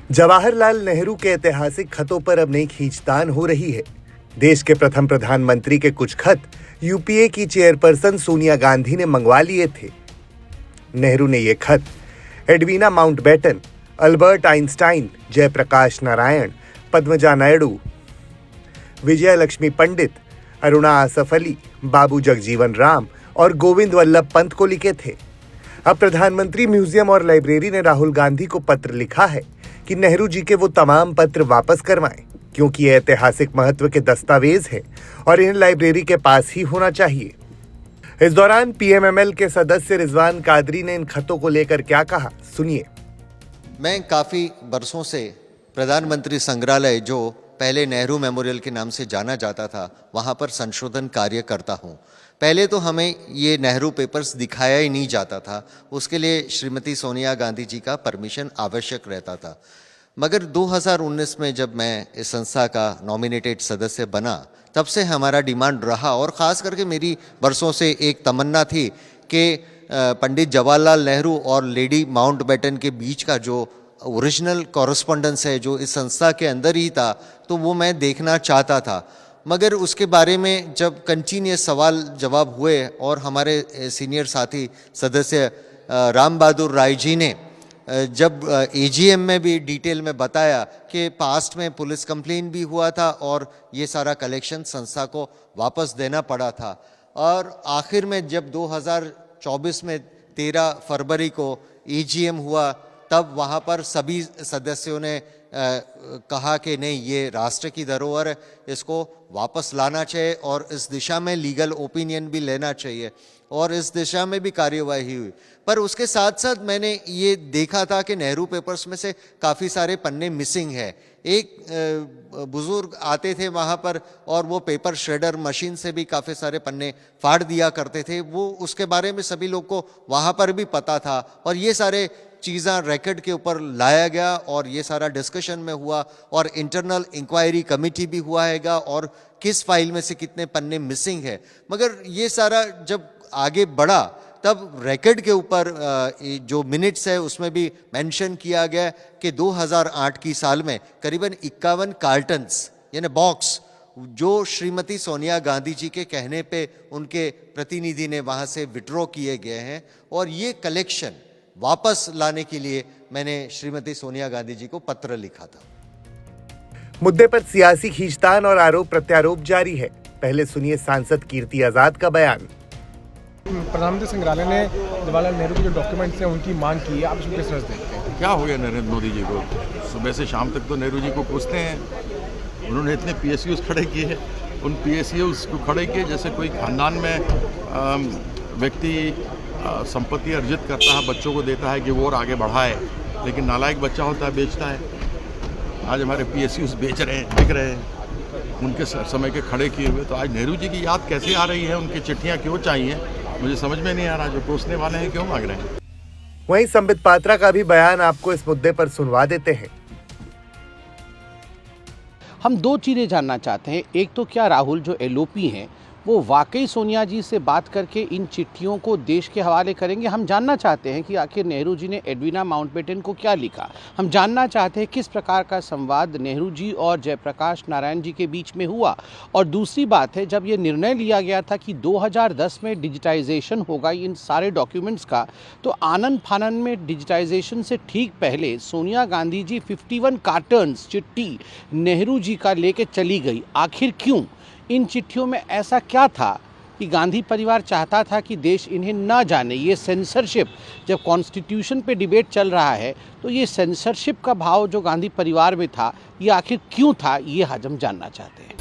जवाहरलाल नेहरू के ऐतिहासिक खतों पर अब नई खींचतान हो रही है। देश के प्रथम प्रधानमंत्री के कुछ खत यूपीए की चेयरपर्सन सोनिया गांधी ने मंगवा लिए थे। नेहरू ने ये खत Edwina Mountbatten, Albert Einstein, Jayaprakash Narayan, Padmaja Naidu, Vijaya Lakshmi Pandit, Aruna Asaf Ali, Babu Jagjivan Ram और गोविंद वल्लभ पंत को लिखे थे। अब प्रधानमंत्री म्यूजियम और लाइब्रेरी ने राहुल गांधी को पत्र लिखा है कि नेहरू जी के वो तमाम पत्र वापस करवाएं, क्योंकि ये ऐतिहासिक महत्व के दस्तावेज हैं और इन्हें लाइब्रेरी के पास ही होना चाहिए। इस दौरान पीएमएमएल के सदस्य रिजवान कादरी ने इन खतों को लेकर क्या कहा, सुनिए। मैं काफ़ी बरसों से प्रधानमंत्री संग्रहालय, जो पहले नेहरू मेमोरियल के नाम से जाना जाता था, वहाँ पर संशोधन कार्य करता हूँ। पहले तो हमें ये नेहरू पेपर्स दिखाया ही नहीं जाता था, उसके लिए श्रीमती सोनिया गांधी जी का परमिशन आवश्यक रहता था। मगर 2019 में जब मैं इस संस्था का नॉमिनेटेड सदस्य बना, तब से हमारा डिमांड रहा और ख़ास करके मेरी बरसों से एक तमन्ना थी कि पंडित जवाहरलाल नेहरू और लेडी माउंटबेटन के बीच का जो ओरिजिनल कॉरेस्पॉन्डेंस है, जो इस संस्था के अंदर ही था, तो वो मैं देखना चाहता था। मगर उसके बारे में जब कंटिन्यूस सवाल जवाब हुए और हमारे सीनियर साथी सदस्य राम बहादुर राय जी ने जब एजीएम में भी डिटेल में बताया कि पास्ट में पुलिस कंप्लेन भी हुआ था और ये सारा कलेक्शन संस्था को वापस देना पड़ा था, और आखिर में जब 2024 में 13 फरवरी को एजीएम हुआ, तब वहाँ पर सभी सदस्यों ने कहा कि नहीं, ये राष्ट्र की धरोहर है, इसको वापस लाना चाहिए और इस दिशा में लीगल ओपिनियन भी लेना चाहिए, और इस दिशा में भी कार्यवाही हुई। पर उसके साथ साथ मैंने ये देखा था कि नेहरू पेपर्स में से काफ़ी सारे पन्ने मिसिंग है। एक बुज़ुर्ग आते थे वहाँ पर और वो पेपर श्रेडर मशीन से भी काफ़ी सारे पन्ने फाड़ दिया करते थे। वो उसके बारे में सभी लोग को वहाँ पर भी पता था, और ये सारे चीज़ें रिकॉर्ड के ऊपर लाया गया और ये सारा डिस्कशन में हुआ, और इंटरनल इंक्वायरी कमेटी भी हुआ हैगा, और किस फाइल में से कितने पन्ने मिसिंग है। मगर ये सारा जब आगे बढ़ा, तब रिकॉर्ड के ऊपर जो मिनट्स है उसमें भी मेंशन किया गया कि 2008 की साल में करीबन 51 कार्टन्स यानी बॉक्स, जो श्रीमती सोनिया गांधी जी के कहने पे उनके प्रतिनिधि ने वहाँ से विड्रॉ किए गए हैं, और ये कलेक्शन वापस लाने के लिए मैंने श्रीमती सोनिया गांधी जी को पत्र लिखा था। मुद्दे पर सियासी खींचतान और आरोप प्रत्यारोप जारी है। पहले सुनिए सांसद कीर्ति आजाद का बयान। प्रधानमंत्री संग्रहालय ने जवाहरलाल नेहरू के जो डॉक्यूमेंट्स हैं उनकी मांग की है, आप इसको किस तरह से देखते हैं? क्या हो गया नरेंद्र मोदी जी को? सुबह से शाम तक तो नेहरू जी को पूछते हैं। उन्होंने इतने पीएसयूज खड़े किए, उन पीएसयूज को खड़े किए जैसे कोई खानदान में व्यक्ति संपत्ति अर्जित करता है, बच्चों को देता है कि वो और आगे बढ़ाए, लेकिन नालायक बच्चा होता है, बेचता है। आज हमारे पीएसयूज बेच रहे हैं, बिक रहे हैं, उनके समय के खड़े किए हुए। तो आज नेहरू जी की याद कैसे आ रही है, उनकी चिट्ठियाँ क्यों चाहिए, मुझे समझ में नहीं आ रहा। जो पूछने वाले हैं क्यों मांग रहे हैं? वहीं संबित पात्रा का भी बयान आपको इस मुद्दे पर सुनवा देते हैं। हम दो चीज़ें जानना चाहते हैं। एक तो क्या राहुल जो एलओपी हैं वो वाकई सोनिया जी से बात करके इन चिट्ठियों को देश के हवाले करेंगे? हम जानना चाहते हैं कि आखिर नेहरू जी ने एडवीना माउंटबेटन को क्या लिखा। हम जानना चाहते हैं किस प्रकार का संवाद नेहरू जी और जयप्रकाश नारायण जी के बीच में हुआ। और दूसरी बात है, जब ये निर्णय लिया गया था कि 2010 में डिजिटाइजेशन होगा इन सारे डॉक्यूमेंट्स का, तो आनन फानन में डिजिटाइजेशन से ठीक पहले सोनिया गांधी जी 51 कार्टन्स चिट्ठी नेहरू जी का लेके चली गई। आखिर क्यों? इन चिट्ठियों में ऐसा क्या था कि गांधी परिवार चाहता था कि देश इन्हें न जाने? ये सेंसरशिप, जब कॉन्स्टिट्यूशन पे डिबेट चल रहा है, तो ये सेंसरशिप का भाव जो गांधी परिवार में था, ये आखिर क्यों था, ये हम जानना चाहते हैं।